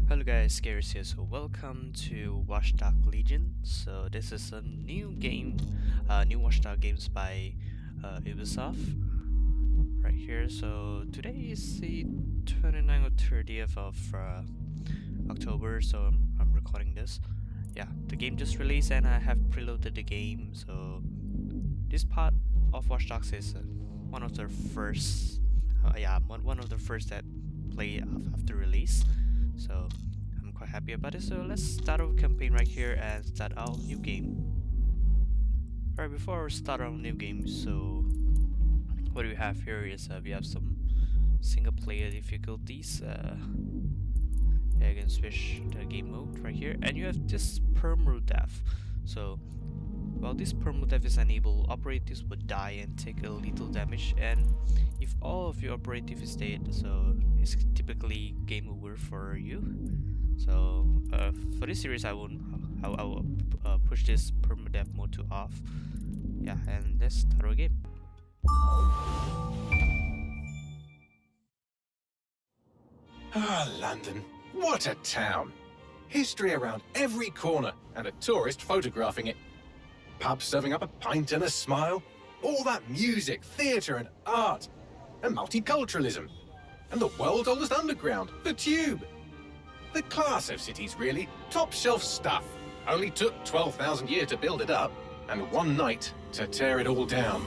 Hello guys, Gareth here. So welcome to Watchdog Legion. So this is a new game, new Watchdog games by Ubisoft. Right here. So today is the 29th or 30th of October. So I'm recording this. Yeah, the game just released and I have preloaded the game. So this part of Watch Dogs is one of the first, one of the first that play after release. So I'm quite happy about it. So let's start our campaign right here and start our new game. Alright, before we start our new game, so what we have here is we have some single player difficulties. Yeah, you can switch the game mode right here, and you have this perma death. So while this perma death is enabled, operatives would die and take a little damage, and if all of your operative is dead, so it's typically game over for you. So for this series, I will push this permadeath mode to off. Yeah, and let's start our game. Ah, London. What a town. History around every corner and a tourist photographing it. Pubs serving up a pint and a smile. All that music, theatre and art. And multiculturalism. And the world's oldest underground, the Tube. The class of cities, really. Top shelf stuff. Only took 12,000 years to build it up, and one night to tear it all down.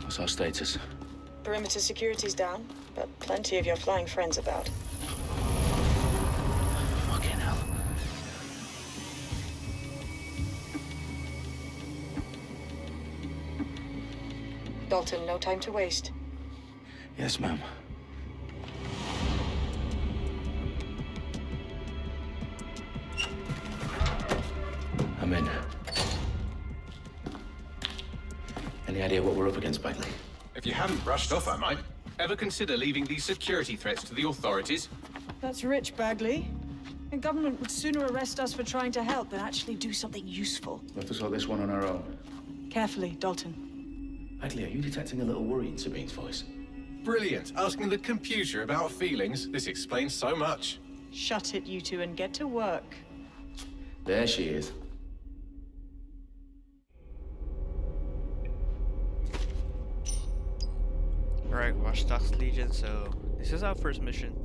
What's our status? Perimeter security's down, but plenty of your flying friends about. Fucking hell. Dalton, no time to waste. Yes, ma'am. I'm in. Any idea what we're up against, Bagley? If you haven't brushed off, I might. Ever consider leaving these security threats to the authorities? That's rich, Bagley. The government would sooner arrest us for trying to help than actually do something useful. We'll have to sort this one on our own. Carefully, Dalton. Bagley, are you detecting a little worry in Sabine's voice? Brilliant. Asking the computer about feelings. This explains so much. Shut it, you two, and get to work. There she is. Alright, Watch Dogs Legion. So this is our first mission.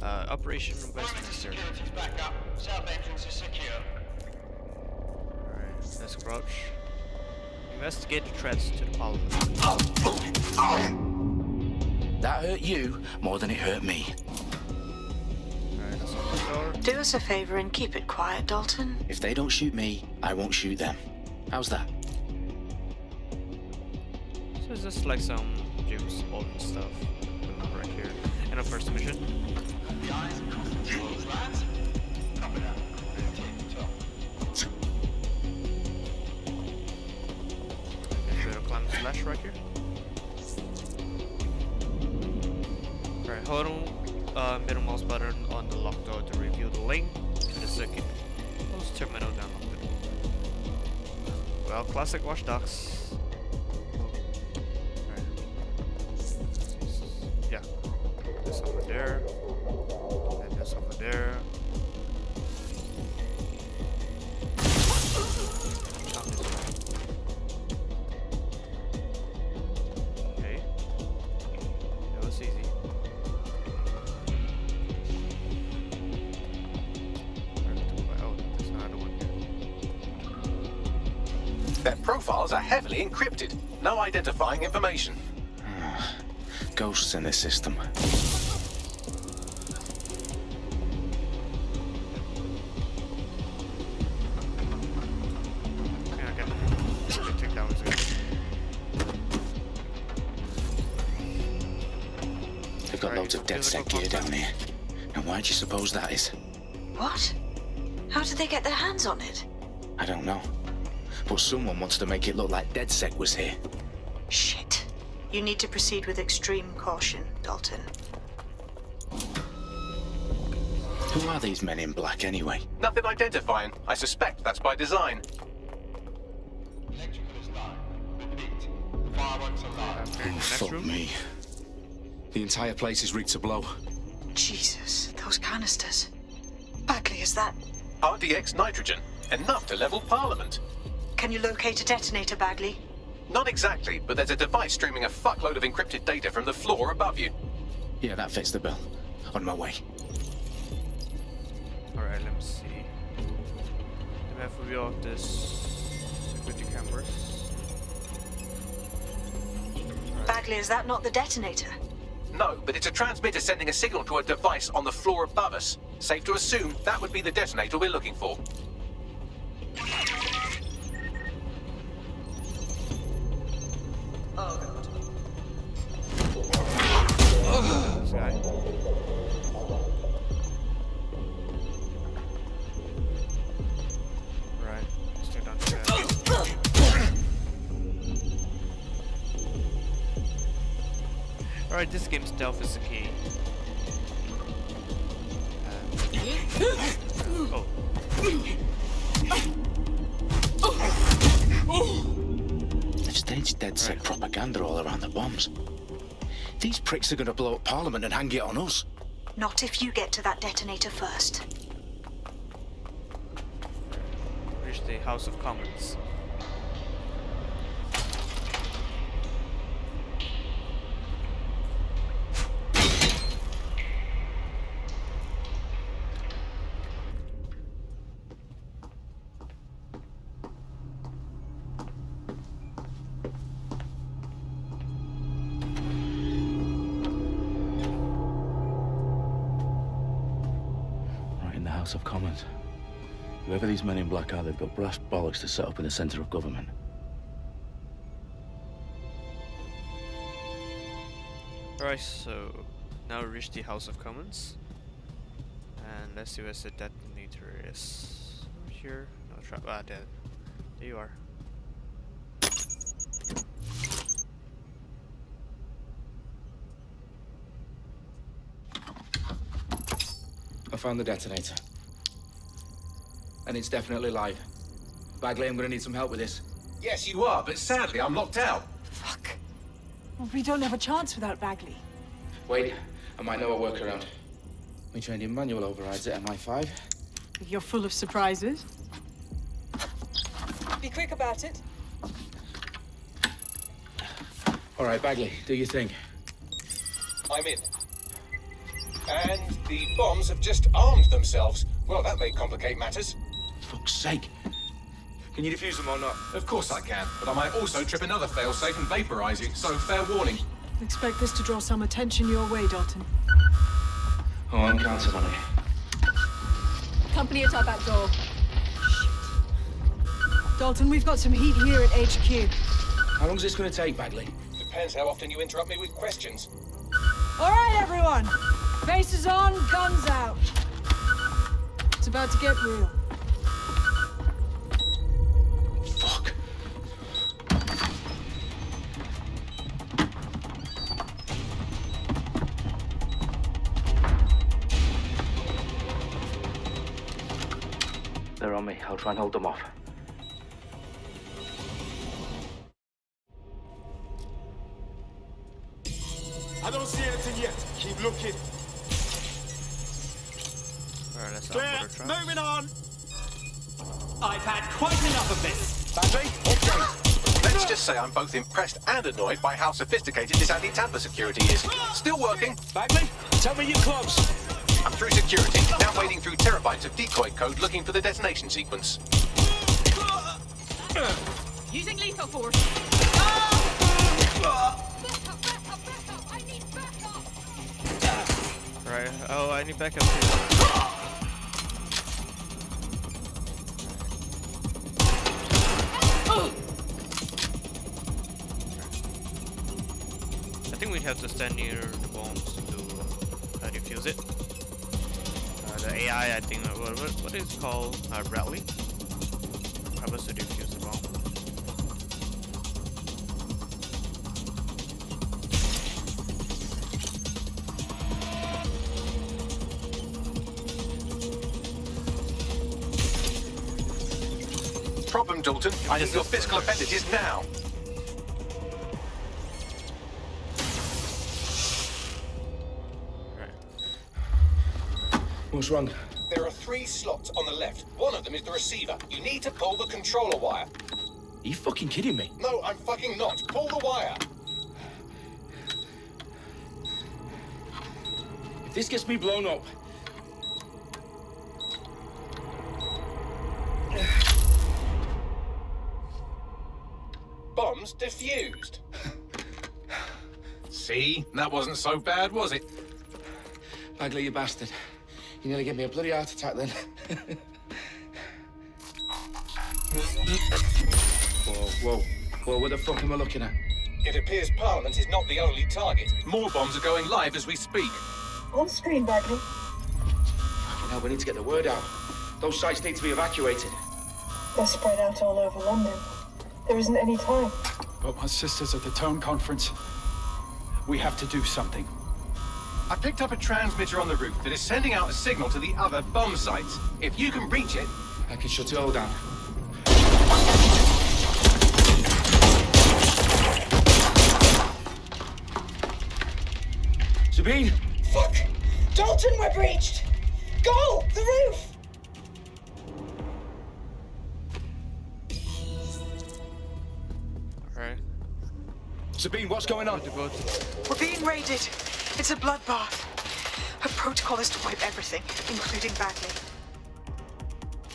Operation Westminster. Security's back up. South entrance is secure. Alright, let's approach. Investigate the threats to the Parliament. That hurt you more than it hurt me. Alright, let's open the door. Do us a favor and keep it quiet, Dalton. If they don't shoot me, I won't shoot them. How's that? So it's just like some James Bond stuff right here. And our first mission. The eyes and concentrations, lads. Copy that. Routine top. And we'll climb the slash right here. Alright, hold on middle mouse button on the lock door to reveal the link to the circuit. Close terminal down lock. Well, classic Watch Dogs. Yeah, there's over there, and there's over there. Down this way. Okay, that was easy. Oh, there's another one here. Their profiles are heavily encrypted. No identifying information. Ghosts in this system. Okay, take that one. They've got loads of Deadsec gear down here. And why do you suppose that is? What? How did they get their hands on it? I don't know. But someone wants to make it look like Deadsec was here. Shit. You need to proceed with extreme caution, Dalton. Who are these men in black anyway? Nothing identifying. I suspect that's by design. Electrical is live. Repeat. Fireworks are live. Okay, Oh, next fuck room. me. The entire place is rigged to blow. Jesus, those canisters. Bagley, is that... RDX nitrogen. Enough to level Parliament. Can you locate a detonator, Bagley? Not exactly, but there's a device streaming a fuckload of encrypted data from the floor above you. Yeah, that fits the bill. On my way. Alright, let me see. We have a view of this security cameras. Bagley, is that not the detonator? No, but it's a transmitter sending a signal to a device on the floor above us. Safe to assume that would be the detonator we're looking for. This guy. Right, let's take down the guy. Alright, this game's stealth is the key. They've staged Deadsec propaganda all around the bombs. These pricks are gonna blow up Parliament and hang it on us. Not if you get to that detonator first. Reach the House of Commons. Right in the House of Commons. Whoever these men in black are, they've got brass bollocks to set up in the centre of government. Alright, so now we reach the House of Commons. And let's see where the detonator is. Here? No trap. Ah, there. There you are. I found the detonator. And it's definitely live. Bagley, I'm gonna need some help with this. Yes, you are, but sadly I'm locked out. Fuck. Well, we don't have a chance without Bagley. Wait, I might know a workaround. We trained in manual overrides at MI5. You're full of surprises. Be quick about it. All right, Bagley, do your thing. I'm in. And the bombs have just armed themselves. Well, that may complicate matters. Fuck's sake. Can you defuse them or not? Of course I can, but I might also trip another failsafe and vaporize you, so fair warning. Expect this to draw some attention your way, Dalton. Oh, I'm counting on it. Company at our back door. Dalton, we've got some heat here at HQ. How long is this gonna take, Bagley? Depends how often you interrupt me with questions. All right, everyone. Faces on, guns out. It's about to get real. Fuck. They're on me. I'll try and hold them off. I don't see anything yet. Keep looking. Alright, let's Clear. out for the traps. Moving on. I've had quite enough of this. Bagley, update. Let's just say I'm both impressed and annoyed by how sophisticated this anti-tamper security is. Still working. Bagley, tell me you're close. I'm through security, now wading through terabytes of decoy code looking for the detonation sequence. Using lethal force. Right. Oh, I need backup too. I think we have to stand near the bombs to defuse it. AI, I think, what is it called? Bradley? Probably to defuse the bomb. Problem, Dalton. I need your physical appendages now. What's wrong? There are 3 slots on the left. One of them is the receiver. You need to pull the controller wire. Are you fucking kidding me? No, I'm fucking not. Pull the wire. If this gets me blown up... Bombs defused. See? That wasn't so bad, was it? Bagley, you bastard. You nearly gave me a bloody heart attack then. Whoa, what the fuck am I looking at? It appears Parliament is not the only target. More bombs are going live as we speak. On screen, Bagley. Now we need to get the word out. Those sites need to be evacuated. They're spread out all over London. There isn't any time. But my sister's at the town conference. We have to do something. I picked up a transmitter on the roof that is sending out a signal to the other bomb sites. If you can reach it... I can shut it all down. Sabine! Fuck! Dalton, we're breached! Go! The roof! Alright. Sabine, what's going on? We're being raided. It's a bloodbath. Her protocol is to wipe everything, including Bagley.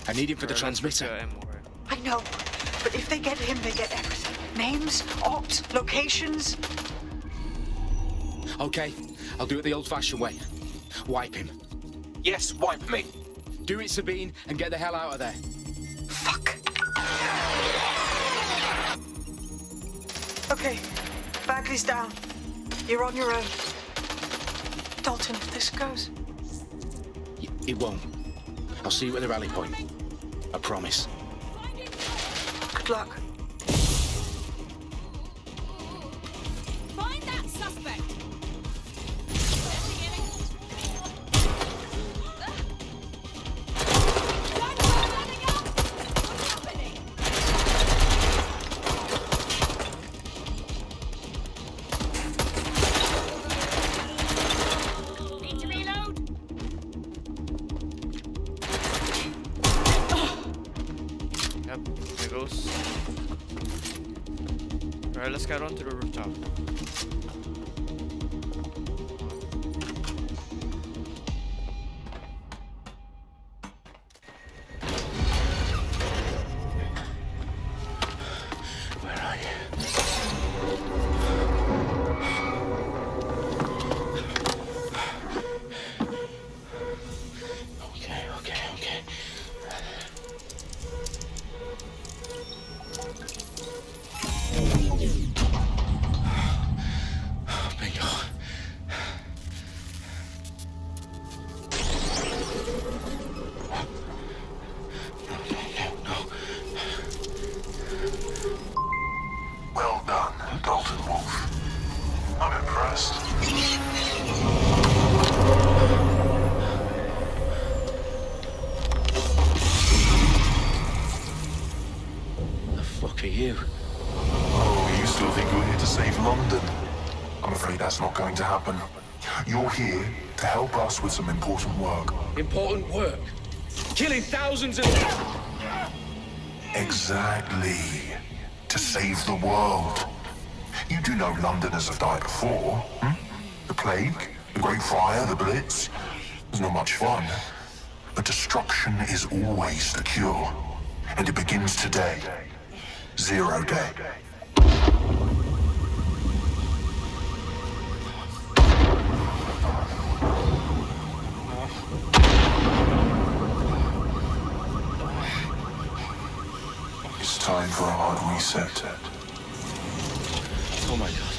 I need him for the transmitter. I know, but if they get him, they get everything. Names, ops, locations. Okay, I'll do it the old-fashioned way. Wipe him. Yes, wipe me. Do it, Sabine, and get the hell out of there. Fuck. Okay, Bagley's down. You're on your own. Dalton, if this goes... It won't. I'll see you at the rally point. I promise. Good luck. Find that suspect. Need to reload. Yep, there goes. Alright, let's get onto the rooftop. Where are you? Okay. Bingo. No. Well done, Dalton Wolf. I'm impressed. The fuck are you? Oh, you still think you're here to save London? I'm afraid that's not going to happen. You're here to help us with some important work. Important work. Killing thousands of... Exactly. To save the world. You do know Londoners have died before, hmm? The plague, the Great Fire, the Blitz. It's not much fun. But destruction is always the cure. And it begins today. 0 day. It's time for a hard reset. Oh my God.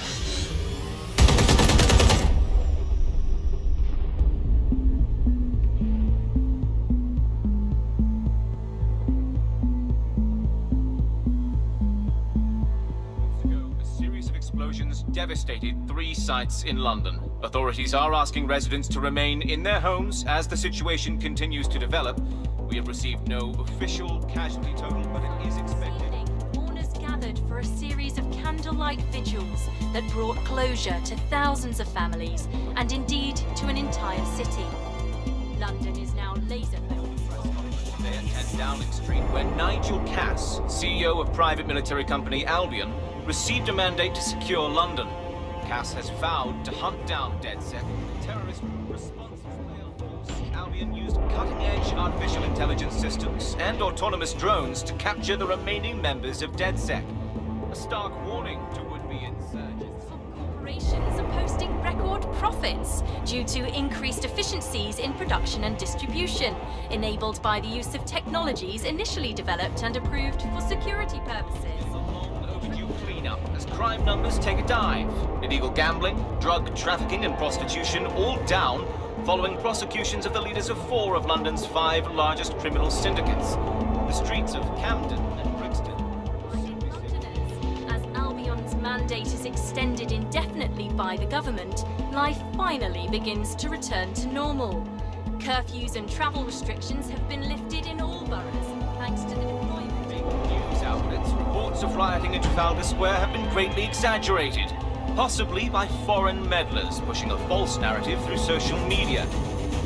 devastated 3 sites in London. Authorities are asking residents to remain in their homes as the situation continues to develop. We have received no official casualty total, but it is expected. Mourners gathered for a series of candlelight vigils that brought closure to thousands of families and indeed to an entire city. London is now laser-filled. Today at 10 Downing Street, where Nigel Cass, CEO of private military company Albion, received a mandate to secure London. Cass has vowed to hunt down Deadsec, terrorist response force. Albion used cutting-edge artificial intelligence systems and autonomous drones to capture the remaining members of Deadsec. A stark warning to would-be insurgents. Corporations are posting record profits due to increased efficiencies in production and distribution, enabled by the use of technologies initially developed and approved for security purposes. Overdue cleanup as crime numbers take a dive. Illegal gambling, drug trafficking and prostitution all down following prosecutions of the leaders of 4 of London's 5 largest criminal syndicates. The streets of Camden and Brixton. As Albion's mandate is extended indefinitely by the government, life finally begins to return to normal. Curfews and travel restrictions have been lifted in all boroughs, thanks to the deployment. News outlets, reports of rioting in Trafalgar Square have been greatly exaggerated, possibly by foreign meddlers pushing a false narrative through social media.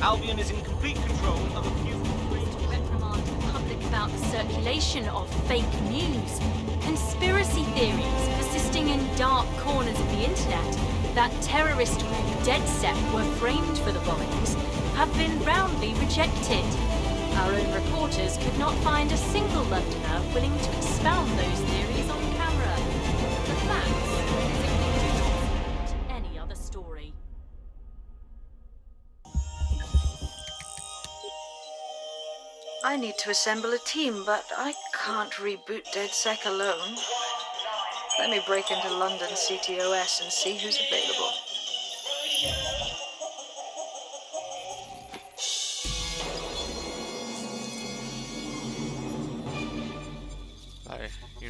Albion is in complete control of a few... To reprimand the public about the circulation of fake news, conspiracy theories persisting in dark corners of the internet that terrorist group Deadsec were framed for the bombings have been roundly rejected. Our own reporters could not find a single Londoner willing to expound those theories on camera. The facts simply do not support any other story. I need to assemble a team, but I can't reboot Deadsec alone. Let me break into London CTOS and see who's available.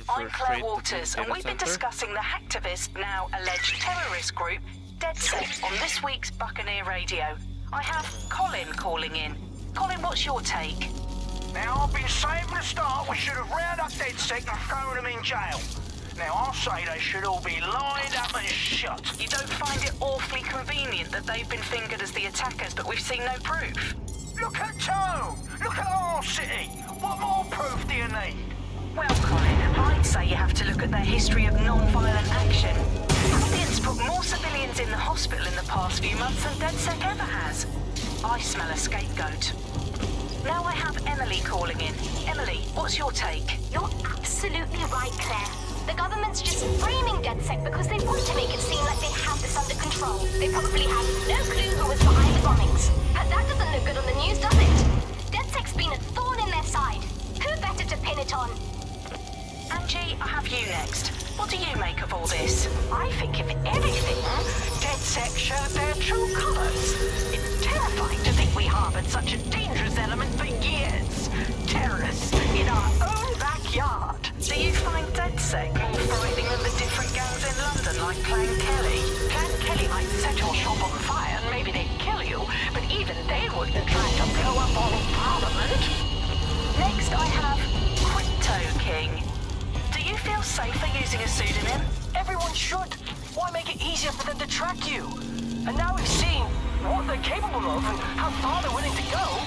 I'm Claire Waters, and we've been discussing the hacktivist, now alleged terrorist group, Deadsec, on this week's Buccaneer Radio. I have Colin calling in. Colin, what's your take? Now, I've been saying from the start we should have rounded up Deadsec and thrown them in jail. Now, I'll say they should all be lined up and shot. You don't find it awfully convenient that they've been fingered as the attackers, but we've seen no proof? Look at Tone! Look at our city! What more proof do you need? Well, Colin, I'd say you have to look at their history of non-violent action. Albions put more civilians in the hospital in the past few months than Deadsec ever has. I smell a scapegoat. Now I have Emily calling in. Emily, what's your take? You're absolutely right, Claire. The government's just framing Deadsec because they want to make it seem like they have this under control. They probably have no clue who was behind the bombings. But that doesn't look good on the news, does it? Deadsec's been a thorn in their side. Who better to pin it on? Angie, I have you next. What do you make of all this? I think if anything, Deadsec showed their true colours. It's terrifying to think we harboured such a dangerous element for years. Terrorists in our own backyard. Do you find Deadsec more frightening than the different gangs in London, like Clan Kelly? Clan Kelly might set your shop on fire and maybe they'd kill you, but even they wouldn't try to blow up all of Parliament. Next I have Crypto King. Do you feel safer using a pseudonym? Everyone should. Why make it easier for them to track you? And now we've seen what they're capable of and how far they're willing to go.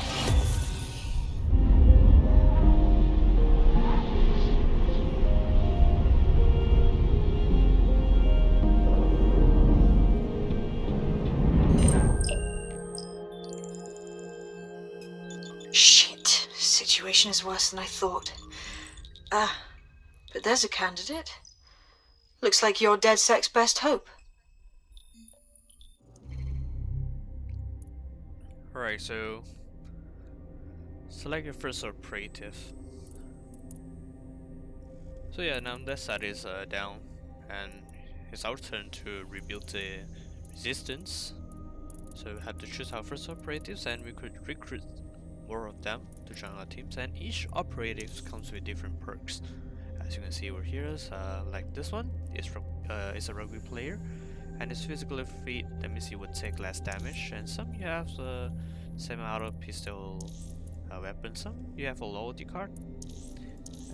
Shit. Situation is worse than I thought. But there's a candidate. Looks like you're Deadsec's best hope. Alright, so select your first operative. So yeah, now that side is down, and it's our turn to rebuild the resistance. So we have to choose our first operatives, and we could recruit more of them to join our teams, and each operative comes with different perks. As you can see over here, like this one is a rugby player, and is physically fit. That means he would take less damage. And some you have semi-auto pistol weapon. Some you have a loyalty card,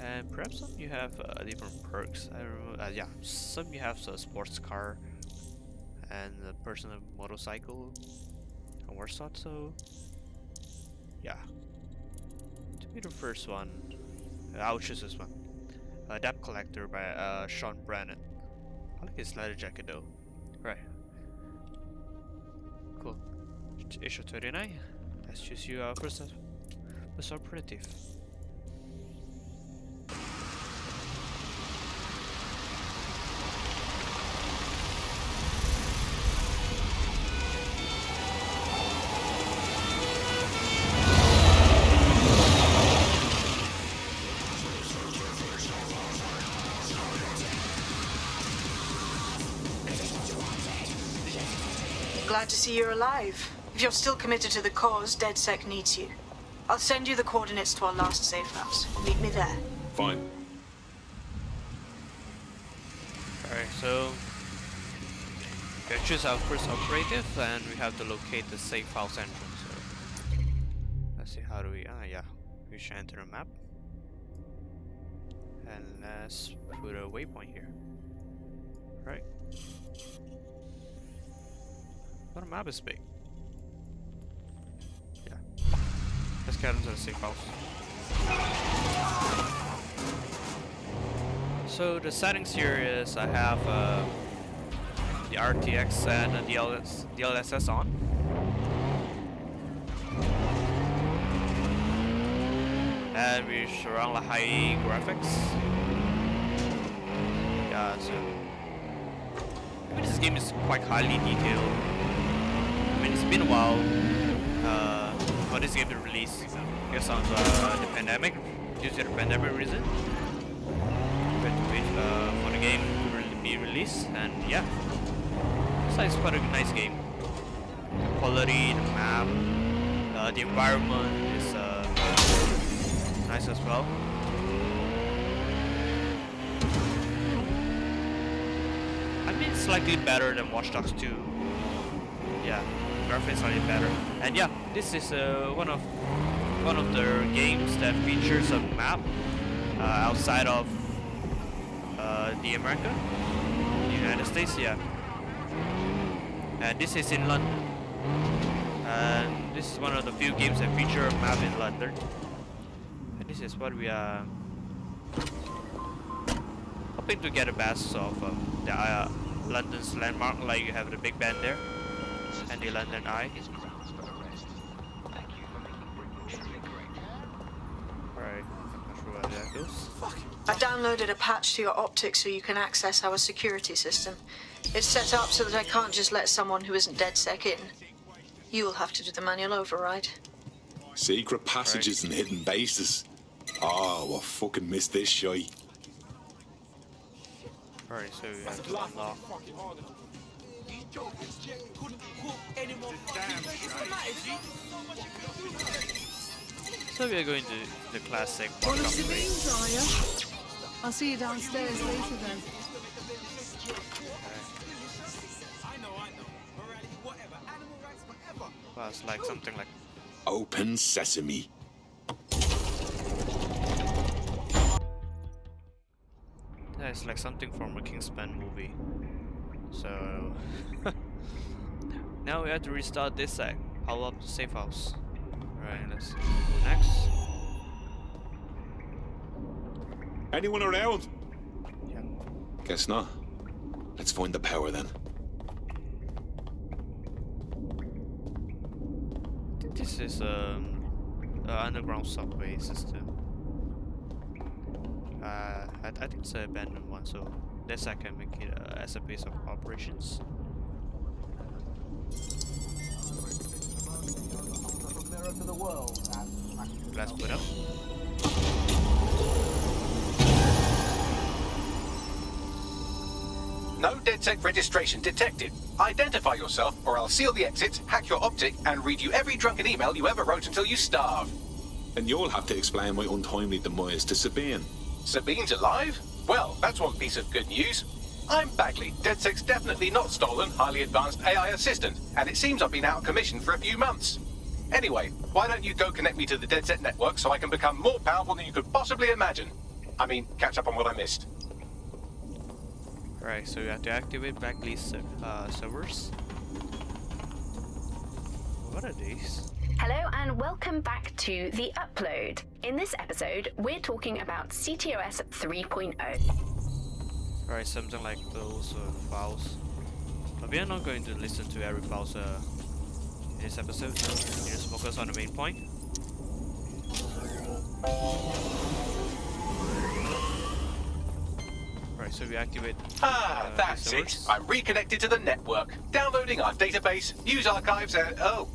and perhaps some you have different perks. I remember, yeah, some you have a sports car and a personal motorcycle and Warsaw. So yeah, to be the first one, I'll choose this one. Debt Collector by Sean Brennan. I like his leather jacket though. Right. Cool. Issue 39. Let's choose you first operative. Glad to see you're alive. If you're still committed to the cause, Deadsec needs you. I'll send you the coordinates to our last safe house. Meet me there. Fine. Alright, so we gotta choose our first operative, and we have to locate the safe house entrance. So let's see, how do we? Yeah, we should enter a map, and let's put a waypoint here. Right. But the map is big. Yeah. Let's get into the safe house. So the settings here is I have the RTX and the DLSS on. And we surround the high graphics. Yeah, so I mean, this game is quite highly detailed. I mean, it's been a while for this game to release because of the pandemic, due to the pandemic reason. We had to wait for the game to be released, and yeah, so it's quite a nice game. The quality, the map, the environment is nice as well. I mean, it's slightly better than Watch Dogs 2. Yeah, graphics slightly better. And yeah, this is one of the games that features a map outside of the America, the United States. Yeah, and this is in London. And this is one of the few games that feature a map in London. And this is what we are hoping to get a best of the London's landmark, like you have the Big Ben there and the London Eye. Alright, I'm not sure where that goes. I downloaded a patch to your optics so you can access our security system. It's set up so that I can't just let someone who isn't Deadsec in. You'll have to do the manual override. Secret passages and hidden bases. Oh, I fucking missed this shite. Alright, so we have to unlock. So we are going to the classic One of walk-up the way. beans, are you? I'll see you downstairs later then. Well, it's like something like Open sesame. yeah, it's like something from a Kingsman movie. So now we have to restart this sec. Power up the safe house. Alright, let's go next. Anyone around? Yeah. Guess not. Let's find the power then. I think this is an underground subway system. I think it's an abandoned one, so this I can make it as a base of operations. Let's put up. No Deadsec registration detected. Identify yourself, or I'll seal the exits, hack your optic, and read you every drunken email you ever wrote until you starve. And you'll have to explain my untimely demise to Sabine. Sabine's alive? Well, that's one piece of good news. I'm Bagley, Deadsec's definitely not stolen, highly advanced AI assistant, and it seems I've been out of commission for a few months. Anyway, why don't you go connect me to the Deadsec network so I can become more powerful than you could possibly imagine? I mean, catch up on what I missed. Right, so you have to activate Bagley's servers. What are these? Hello and welcome back to The Upload. In this episode, we're talking about CTOS 3.0. Alright, something like those files. But we are not going to listen to every files in this episode. We just focus on the main point. Right, so we activate. That's it. I'm reconnected to the network, downloading our database, news archives, and oh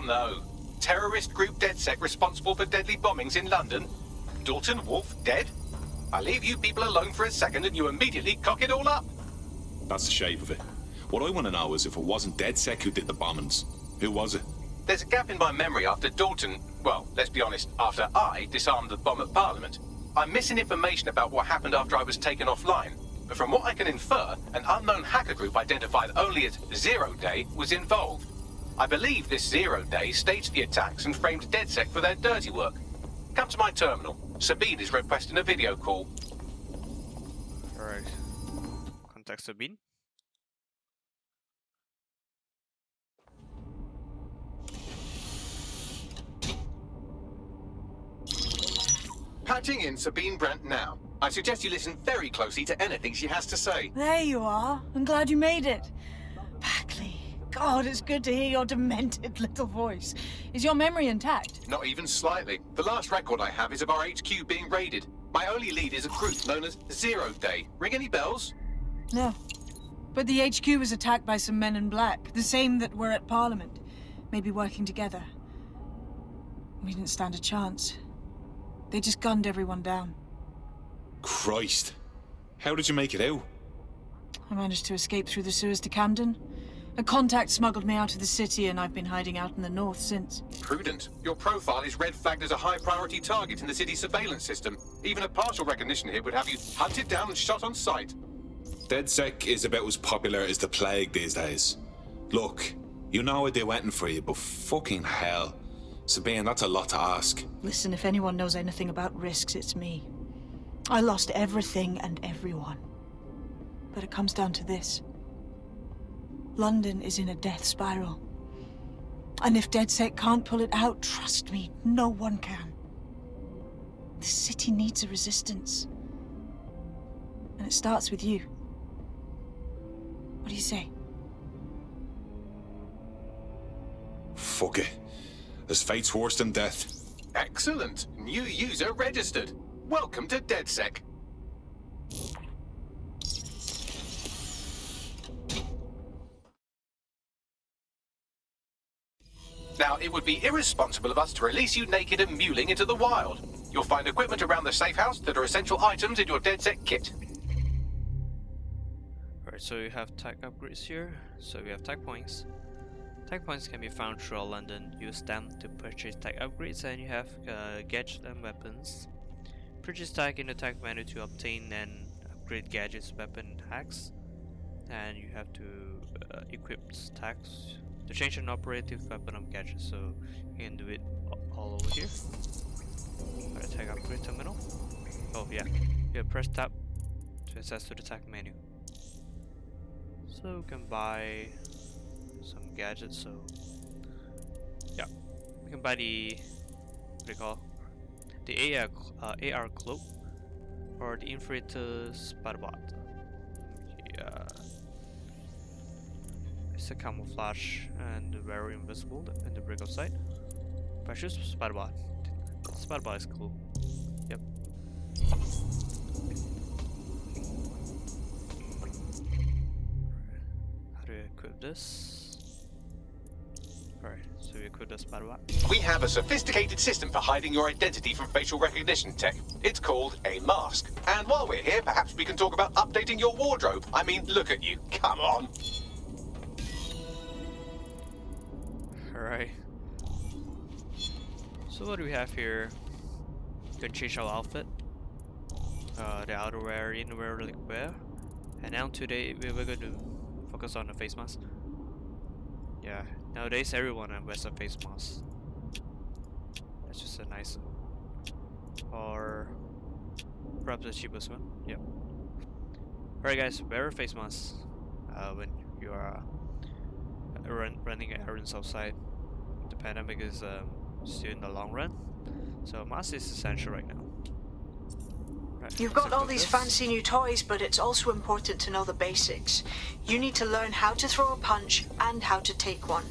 no. Terrorist group Deadsec responsible for deadly bombings in London. Dalton Wolf dead? I leave you people alone for a second and you immediately cock it all up. That's the shape of it. What I want to know is if it wasn't Deadsec who did the bombings, who was it? There's a gap in my memory after Dalton, well, let's be honest, after I disarmed the bomb at Parliament. I'm missing information about what happened after I was taken offline. But from what I can infer, an unknown hacker group identified only as Zero Day was involved. I believe this 0 Day staged the attacks and framed Deadsec for their dirty work. Come to my terminal. Sabine is requesting a video call. Alright. Contact Sabine. Patching in Sabine Brandt now. I suggest you listen very closely to anything she has to say. There you are. I'm glad you made it. Bagley. God, it's good to hear your demented little voice. Is your memory intact? Not even slightly. The last record I have is of our HQ being raided. My only lead is a group known as 0 Day. Ring any bells? No. But the HQ was attacked by some men in black, the same that were at Parliament. Maybe working together. We didn't stand a chance. They just gunned everyone down. Christ. How did you make it out? I managed to escape through the sewers to Camden. A contact smuggled me out of the city, and I've been hiding out in the north since. Prudent. Your profile is red flagged as a high-priority target in the city's surveillance system. Even a partial recognition hit would have you hunted down and shot on sight. Deadsec is about as popular as the plague these days. Look, you know I do waiting for you, but fucking hell. Sabine, that's a lot to ask. Listen, if anyone knows anything about risks, it's me. I lost everything and everyone. But it comes down to this. London is in a death spiral. And if Deadsec can't pull it out, trust me, no one can. The city needs a resistance. And it starts with you. What do you say? Fuck it. There's fate's worse than death. Excellent. New user registered. Welcome to Deadsec. Now, it would be irresponsible of us to release you naked and mewling into the wild. You'll find equipment around the safe house that are essential items in your Deadsec kit. Alright, so you have tech upgrades here. So we have tech points. Tech points can be found throughout London. Use them to purchase tech upgrades, and you have gadgets and weapons. Purchase tech in the tech menu to obtain and upgrade gadgets, weapon, hacks. And you have to equip tags to change an operative weapon of gadget, so you can do it all over here. Alright, tag upgrade terminal. Oh yeah, you press tab to access to the tag menu. So you can buy some gadgets, so yeah. You can buy the, what do you call, the AR cloak or the infrared spider bot. Yeah. It's a camouflage and very invisible in the breakout side. But I choose Spiderbot. Spiderbot is cool. Yep. How do you equip this? Alright, so we equip the Spiderbot. We have a sophisticated system for hiding your identity from facial recognition tech. It's called a mask. And while we're here, perhaps we can talk about updating your wardrobe. I mean, look at you. Come on. Alright. So what do we have here? You can change our outfit. the outerwear, innerwear, liquidwear. And now today we're going to focus on the face mask. Yeah, nowadays everyone wears a face mask. That's just a nice, or perhaps the cheapest one. Yep. Alright guys, wear a face mask when you are running errands outside. The pandemic is still in the long run, so mask is essential right now. Right, You've got all these fancy new toys, but it's also important to know the basics. You need to learn how to throw a punch and how to take one.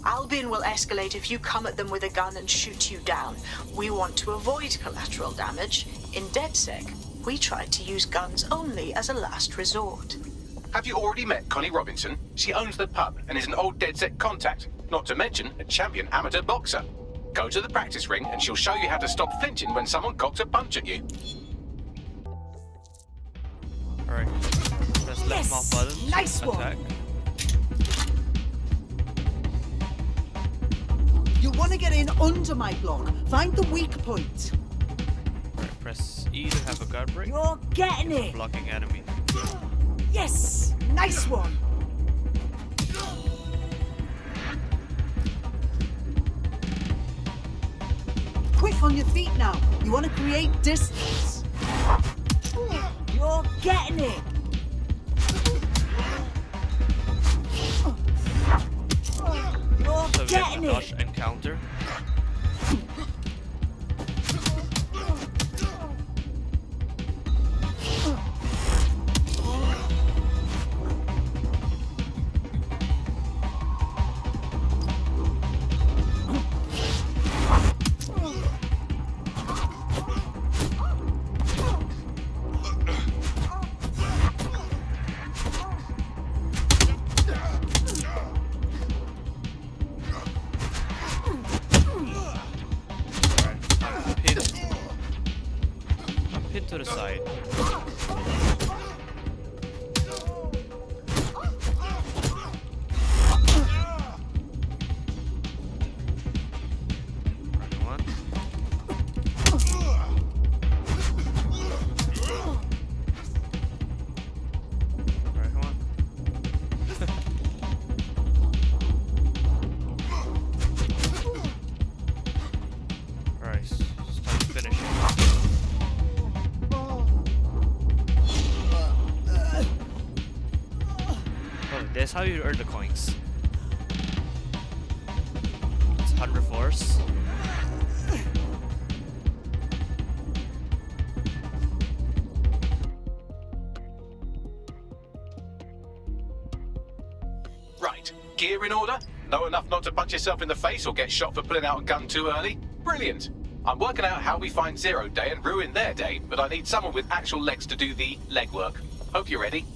Albion will escalate if you come at them with a gun and shoot you down. We want to avoid collateral damage. In Deadsec, we tried to use guns only as a last resort. Have you already met Connie Robinson? She owns the pub and is an old Deadsec contact, not to mention a champion amateur boxer. Go to the practice ring and she'll show you how to stop flinching when someone cocks a punch at you. Alright, press left mouse button. Nice attack. You want to get in under my block. Find the weak point. Alright, press E to have a guard break. You're getting it. Blocking enemy. Yes, nice one. Quick on your feet now. You want to create distance. You're getting it. You're So getting it. dodge and counter. Pin to the side. Right, come on. Alright, it's time to finish. That's how you earn the coins. It's 100 force. Right, gear in order? Know enough not to punch yourself in the face or get shot for pulling out a gun too early? Brilliant! I'm working out how we find Zero Day and ruin their day, but I need someone with actual legs to do the legwork. Hope you're ready.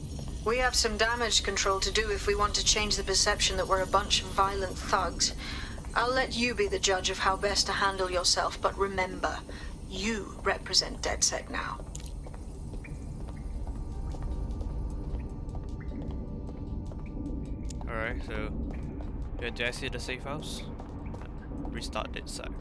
We have some damage control to do if we want to change the perception that we're a bunch of violent thugs. I'll let you be the judge of how best to handle yourself, but remember, you represent Deadsec now. Alright, so you want to exit the safe house? Restart Deadsec.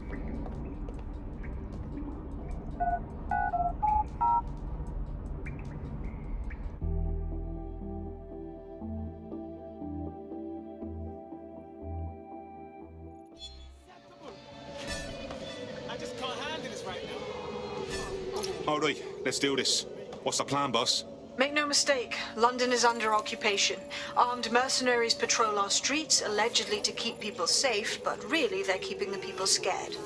I just can't handle this right now. Alright, let's do this. What's the plan, boss? Make no mistake, London is under occupation. Armed mercenaries patrol our streets, allegedly to keep people safe, but really they're keeping the people scared.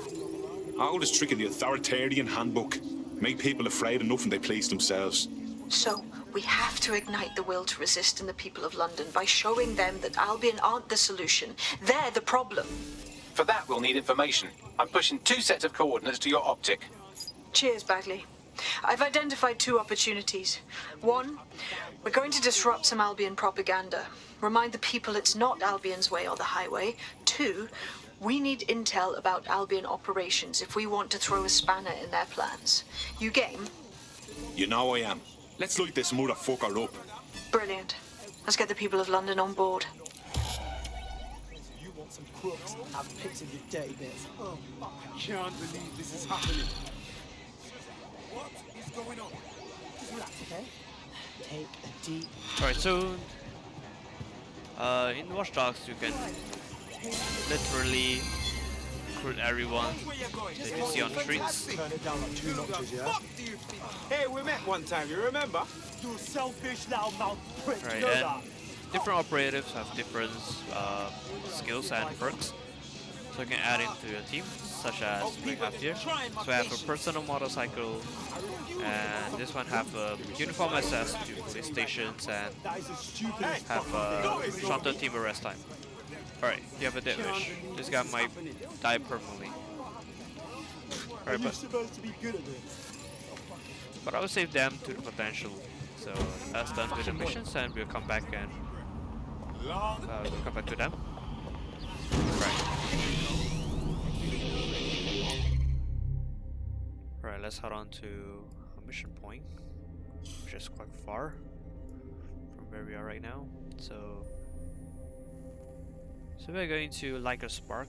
Oldest trick in the authoritarian handbook. Make people afraid enough and they please themselves. So, we have to ignite the will to resist in the people of London by showing them that Albion aren't the solution. They're the problem. For that, we'll need information. I'm pushing 2 sets of coordinates to your optic. Cheers, Bagley. I've identified 2 opportunities. 1, we're going to disrupt some Albion propaganda. Remind the people it's not Albion's way or the highway. 2, we need intel about Albion operations if we want to throw a spanner in their plans. You game? You know I am. Let's light this motherfucker up. Brilliant. Let's get the people of London on board. You want some crooks? I've pictured your dirty bits. Oh, I can't believe this is happening. What is going on? Relax, okay? Take a deep. Alright, so in Watch Dogs you can literally recruit everyone that you see on the streets. Turn it down like 2 notches, yeah? Hey, we met one time, you remember? You selfish loudmouth prick, Right, you know and that? different operatives have different skills and perks, so you can add into your team, such as we have here. So we have a personal motorcycle, and this one have uniform access to police stations and have shorter team arrest time. Alright, you have a dead wish. This guy might die permanently. Alright, but I will save them to the potential. So that's done with the missions, and we'll come back and we'll come back to them. Right, let's head on to a mission point, which is quite far from where we are right now. So we're going to like a spark,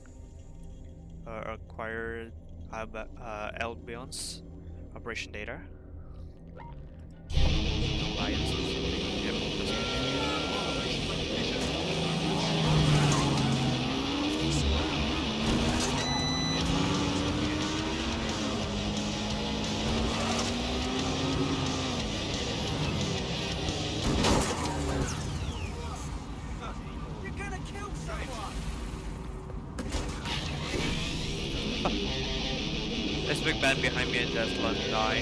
acquire Albion's operation data. Alliance. Yep, this You're gonna kill someone! This big band behind me and just let me die.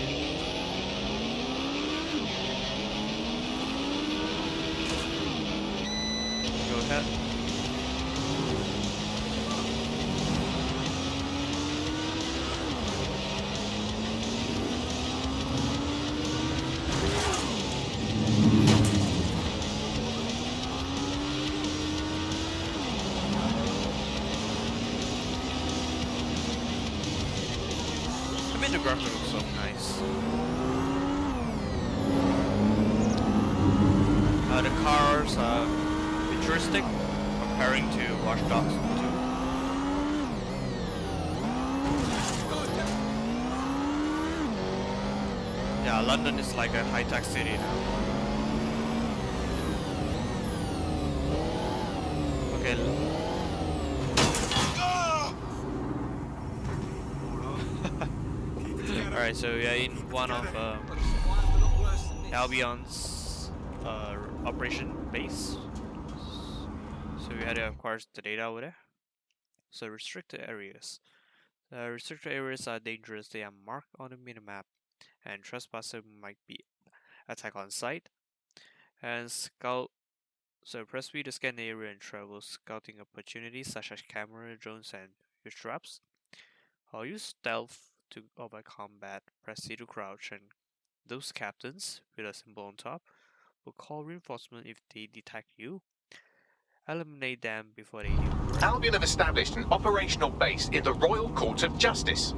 Go ahead. I mean, the graphics look so nice. The cars are futuristic comparing to Watch Dogs 2. Yeah, London is like a high-tech city now. Okay. Alright, so we are in one of Albion's operation base. So we had to acquire the data over there. So restricted areas. Restricted areas are dangerous. They are marked on the minimap, and trespasser might be attacked on sight. And scout. So press B to scan the area and travel scouting opportunities such as camera, drones, and fish traps. I'll use stealth to avoid combat. Press C to crouch, and those captains with a symbol on top will call reinforcement if they detect you. Eliminate them before they do. Albion have established an operational base in the Royal Court of Justice.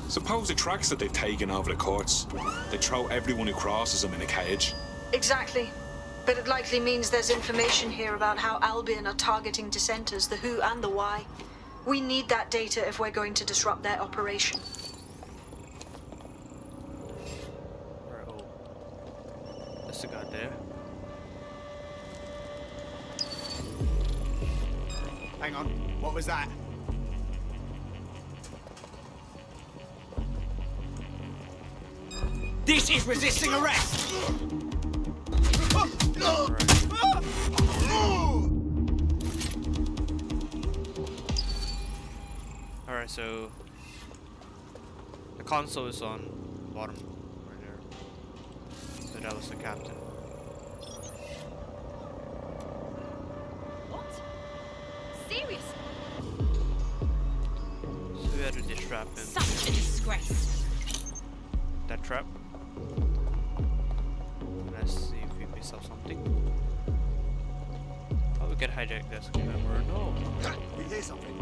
Suppose the tracks that they've taken over the courts, they throw everyone who crosses them in a cage. Exactly. But it likely means there's information here about how Albion are targeting dissenters, the who and the why. We need that data if we're going to disrupt their operation. There's a guy there. Hang on, what was that? This is resisting arrest! Alright, so the console is on the bottom right there. So that was the captain. What? Seriously? So we had to distrap him. Such a disgrace. That trap. Let's see if we miss out something. Oh, we get hijacked desk member. No. We hear something.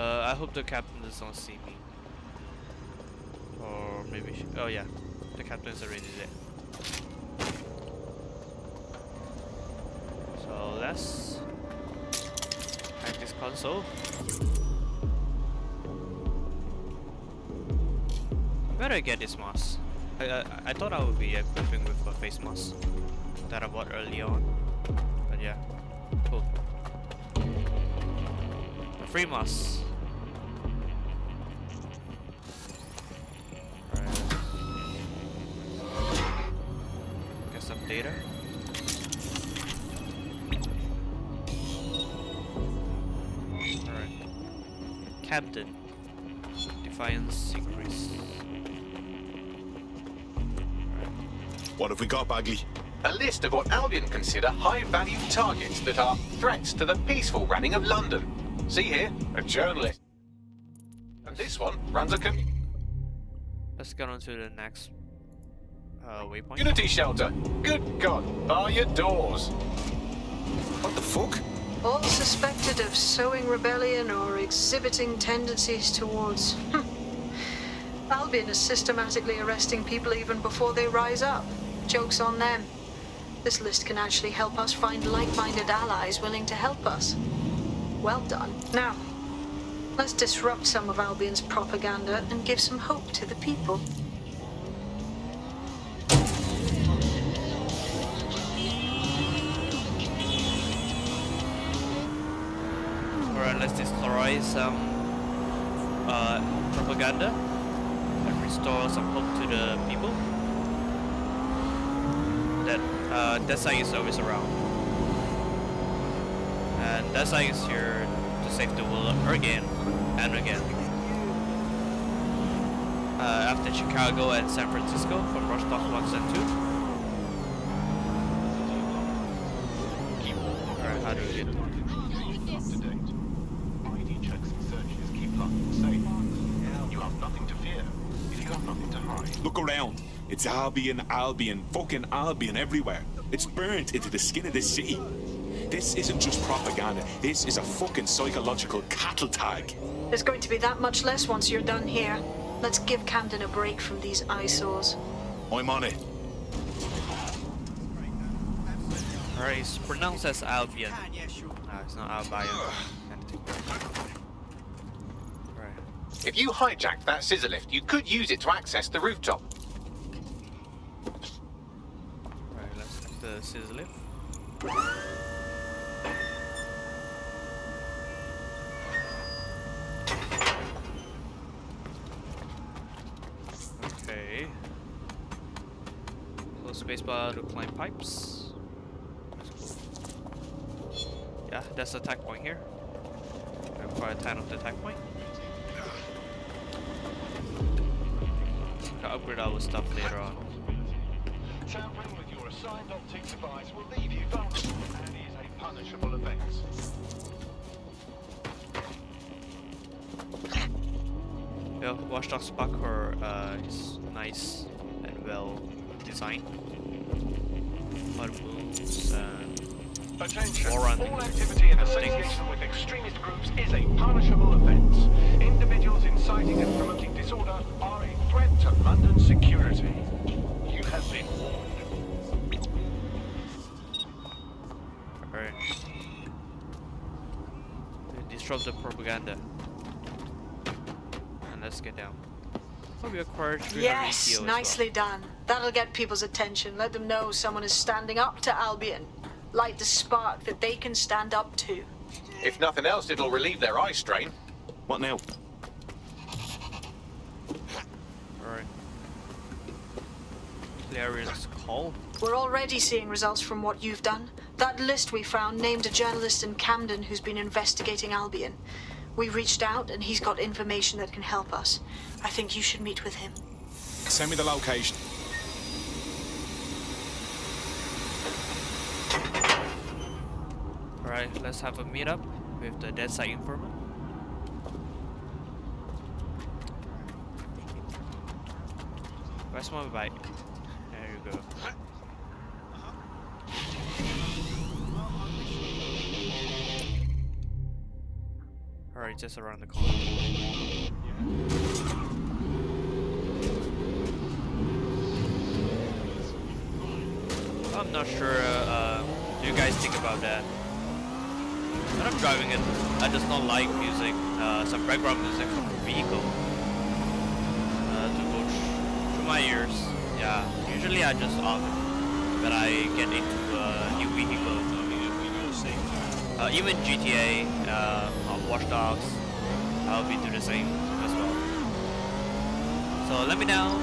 I hope the captain does not see me. Or maybe oh yeah, the captain's already there. So let's hack this console. Where do I get this mask? I thought I would be equipping with a face mask that I bought early on. But yeah, cool. A free mask. Alright. Get some data. Alright. Captain. Defiance secrets. What have we got, Bagley? A list of what Albion consider high-value targets that are threats to the peaceful running of London. See here, a journalist. And this one runs a Let's get on to the next waypoint. community shelter. Good God, bar your doors. What the fuck? All suspected of sowing rebellion or exhibiting tendencies towards... Albion is systematically arresting people even before they rise up. Joke's on them. This list can actually help us find like-minded allies willing to help us. Well done. Now, let's disrupt some of Albion's propaganda and give some hope to the people. Alright, let's destroy some propaganda and restore some hope to the people. Deadsec is always around. And Deadsec is here to save the world again and again. After Chicago and San Francisco from Watch Dogs 1 and 2. Alright, how do we get it? Look around. It's Albion, Albion, fucking Albion everywhere. It's burnt into the skin of this city. This isn't just propaganda. This is a fucking psychological cattle tag. There's going to be that much less once you're done here. Let's give Camden a break from these eyesores. I'm on it. Alright, it's pronounced as Albion. No, it's not Albion. Right. If you hijacked that scissor lift, you could use it to access the rooftop. Right, let's hack the scissor lift. Okay. Close spacebar to climb pipes. That's cool. Yeah, that's the attack point here. I require 10 of the attack point. I'll upgrade our stuff later on. Tampering with your assigned optic device will leave you vulnerable and is a punishable offence. Yeah, Watch Dogs Parkour is nice and well designed. A lot of moves and Attention, more running. all activity in association with extremist groups is a punishable offence. Individuals inciting and promoting disorder are a threat to London security. You have been warned. Alright. Disrupt the propaganda. And let's get down. Oh, we acquired 300 Yes, ETO nicely done. That'll get people's attention. Let them know someone is standing up to Albion. Light the spark that they can stand up to. If nothing else, it'll relieve their eye strain. What now? Alright. Clarions Call. We're already seeing results from what you've done. That list we found named a journalist in Camden who's been investigating Albion. We reached out and he's got information that can help us. I think you should meet with him. Send me the location. Alright, let's have a meetup with the Deadsec informant. Where's my bike? There you go. Alright, right just around the corner. I'm not sure do you guys think about that. When I'm driving it, I just not like music, some background music from the vehicle to go through my ears. Yeah, usually I just off it when I get into a new vehicle. Even GTA, Watch Dogs, I'll be doing the same as well. So let me know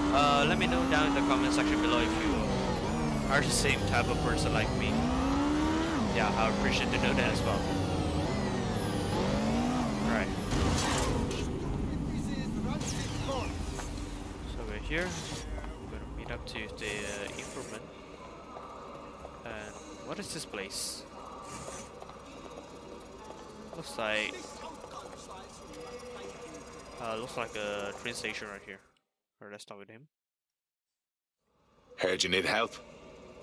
down in the comment section below if you are the same type of person like me. Yeah, I would appreciate to know that as well. Alright. So we're here. We're gonna meet up to the informant. And what is this place? Looks like a train station right here. Or let's start with him. Heard you need help.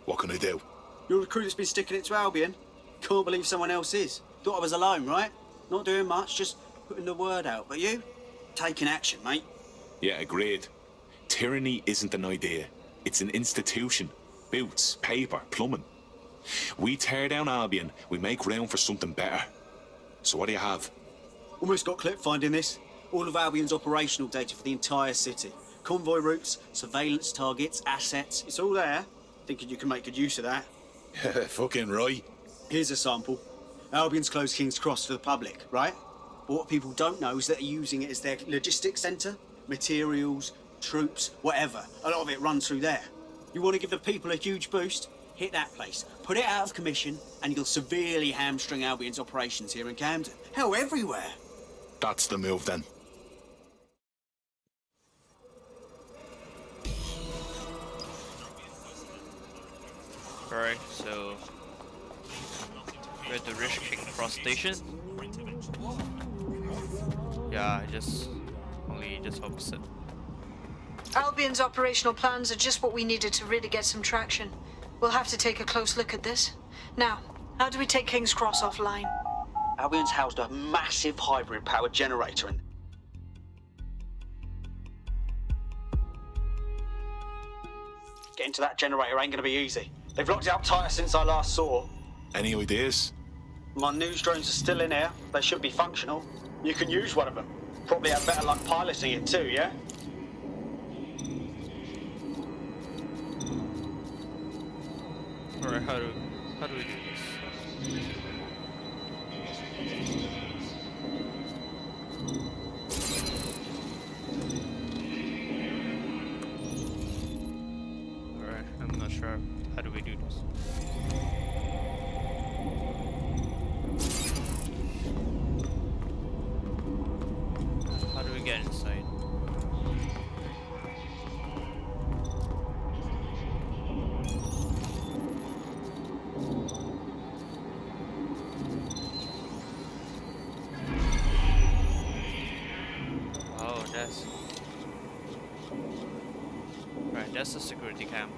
What can I do? Your recruiter's been sticking it to Albion. Can't believe someone else is. Thought I was alone, right? Not doing much, just putting the word out. But you? Taking action, mate. Yeah, agreed. Tyranny isn't an idea. It's an institution. Boots, paper, plumbing. We tear down Albion, we make room for something better. So what do you have? Almost got clipped finding this. All of Albion's operational data for the entire city. Convoy routes, surveillance targets, assets. It's all there. Thinking you can make good use of that. Fucking right. Here's a sample. Albion's closed King's Cross to the public, right? But what people don't know is that they're using it as their logistics centre. Materials, troops, whatever. A lot of it runs through there. You want to give the people a huge boost? Hit that place. Put it out of commission, and you'll severely hamstring Albion's operations here in Camden. Hell, everywhere. That's the move then. Alright, so we're at the Rich King Cross Station. Yeah, just opposite. Albion's operational plans are just what we needed to really get some traction. We'll have to take a close look at this. Now, how do we take King's Cross offline? Albion's housed a massive hybrid powered generator and getting to that generator ain't gonna be easy. They've locked it up tighter since I last saw. Any ideas? My news drones are still in here. They should be functional. You can use one of them. Probably have better luck piloting it too, yeah? Alright, how do we do this? Alright, I'm not sure. How do we do this? How do we get inside? Oh, that's the security cam.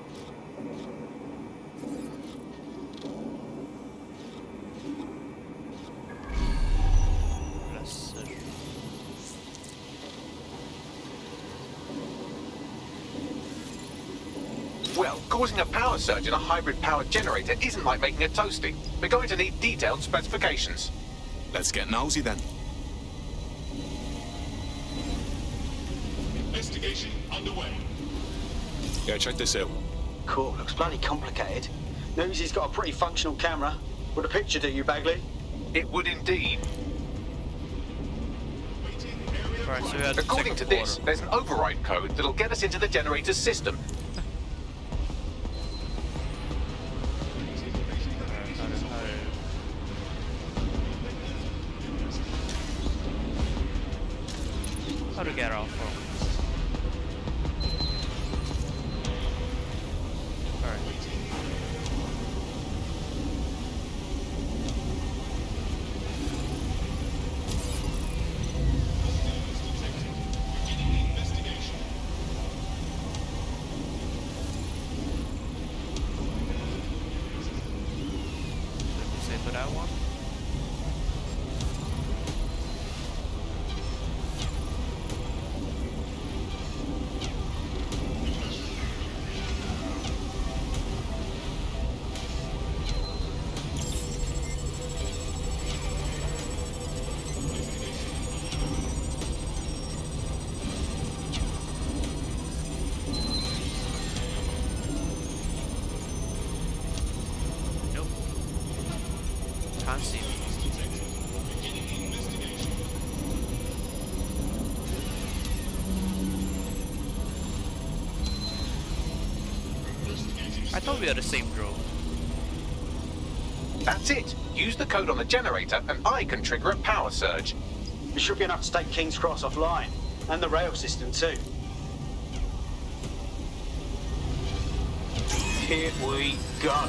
Well, causing a power surge in a hybrid-powered generator isn't like making a toasty. We're going to need detailed specifications. Let's get nosy then. Investigation underway. Yeah, check this out. Cool, looks bloody complicated. Newsy's got a pretty functional camera. Would a picture do you, Bagley? It would indeed. Right, so we have to According to this, there's an override code that'll get us into the generator's system. How to get off from? Alright. Say for that one. thought we had the same drone. That's it. Use the code on the generator and I can trigger a power surge. It should be enough to take King's Cross offline. And the rail system too. Here we go.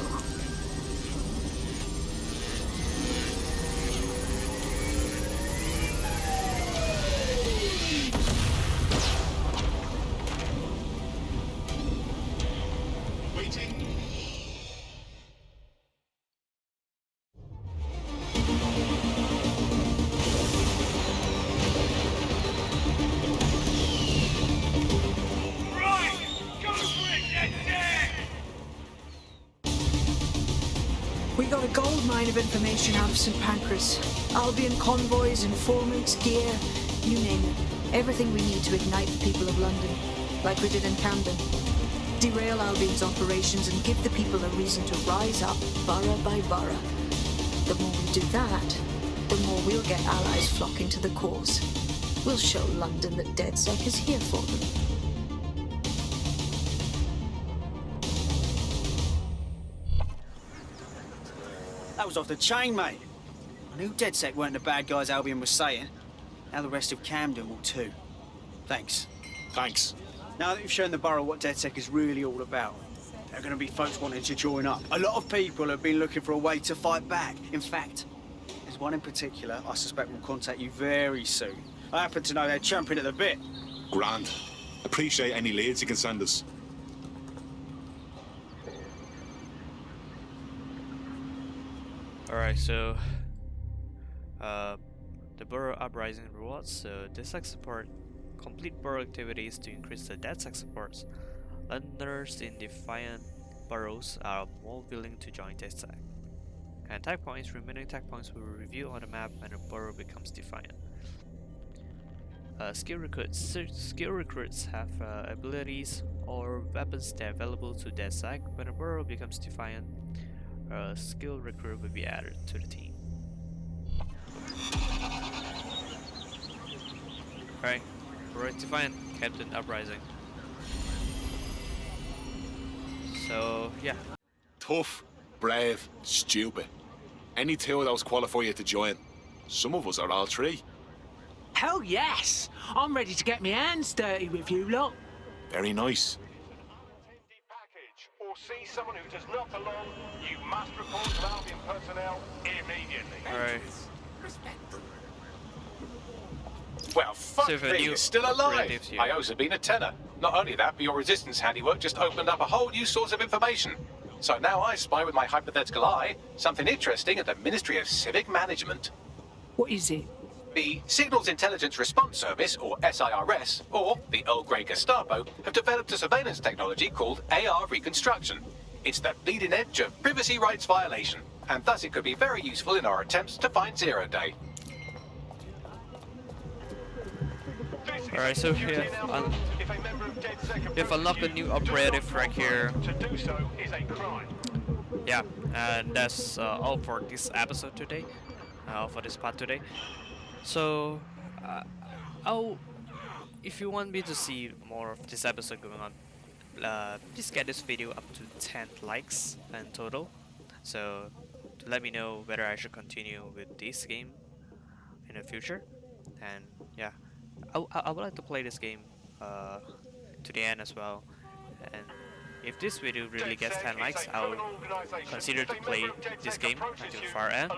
We got a gold mine of information out of St. Pancras. Albion convoys, informants, gear, you name it. Everything we need to ignite the people of London, like we did in Camden. Derail Albion's operations and give the people a reason to rise up, borough by borough. The more we do that, the more we'll get allies flocking to the cause. We'll show London that DeadSec is here for them. That was off the chain, mate. I knew DeadSec weren't the bad guys Albion was saying. Now the rest of Camden will too. Thanks. Thanks. Now that you've shown the borough what DeadSec is really all about, there are going to be folks wanting to join up. A lot of people have been looking for a way to fight back. In fact, there's one in particular I suspect will contact you very soon. I happen to know they're champing at the bit. Grand. Appreciate any leads you can send us. Alright, so the borough uprising rewards. So DeadSec support complete borough activities to increase the DeadSec supports. Londoners in defiant boroughs are more willing to join DeadSec. And tag points, remaining tag points will be revealed on the map when a borough becomes defiant. Skill recruits. Skill recruits have abilities or weapons that are available to DeadSec. When a borough becomes defiant, a skill recruit will be added to the team. Alright, borough defiant, Captain Uprising. So yeah. Tough, brave, stupid. Any two of those qualify you to join. Some of us are all three. Hell yes! I'm ready to get my hands dirty with you lot. Very nice. Or see someone who does not belong, you must report to Albion personnel immediately. Alright. Well, fuck So for me, new it's still alive. operatives here. I owes have been a tenner. Not only that, but your resistance handiwork just opened up a whole new source of information. So now I spy with my hypothetical eye something interesting at the Ministry of Civic Management. What is it? The Signals Intelligence Response Service, or SIRS, or the Earl Grey Gestapo, have developed a surveillance technology called AR Reconstruction. It's the bleeding edge of privacy rights violation, and thus it could be very useful in our attempts to find Zero Day. Alright, so we have unlocked a new operative right here. To do so is a crime. Yeah, and that's all for this episode today. All for this part today. So, if you want me to see more of this episode going on, please get this video up to 10 likes in total. So, to let me know whether I should continue with this game in the future. And yeah, I would like to play this game to the end as well. And if this video really gets 10 likes, I'll consider to play this game until far end.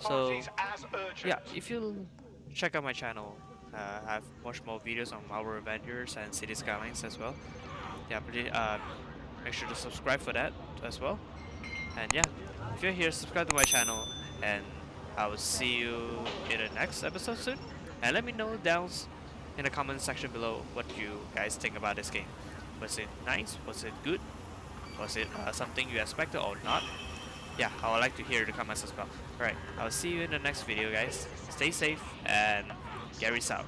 So yeah, if you check out my channel, I have much more videos on Marvel Avengers and City Skylines as well. Yeah, please make sure to subscribe for that as well. And yeah, if you're here, subscribe to my channel, and I will see you in the next episode soon. And let me know down in the comment section below what you guys think about this game. Was it nice? Was it good? Was it something you expected or not? Yeah, I would like to hear the comments as well. Alright, I'll see you in the next video, guys. Stay safe, and Gary's out.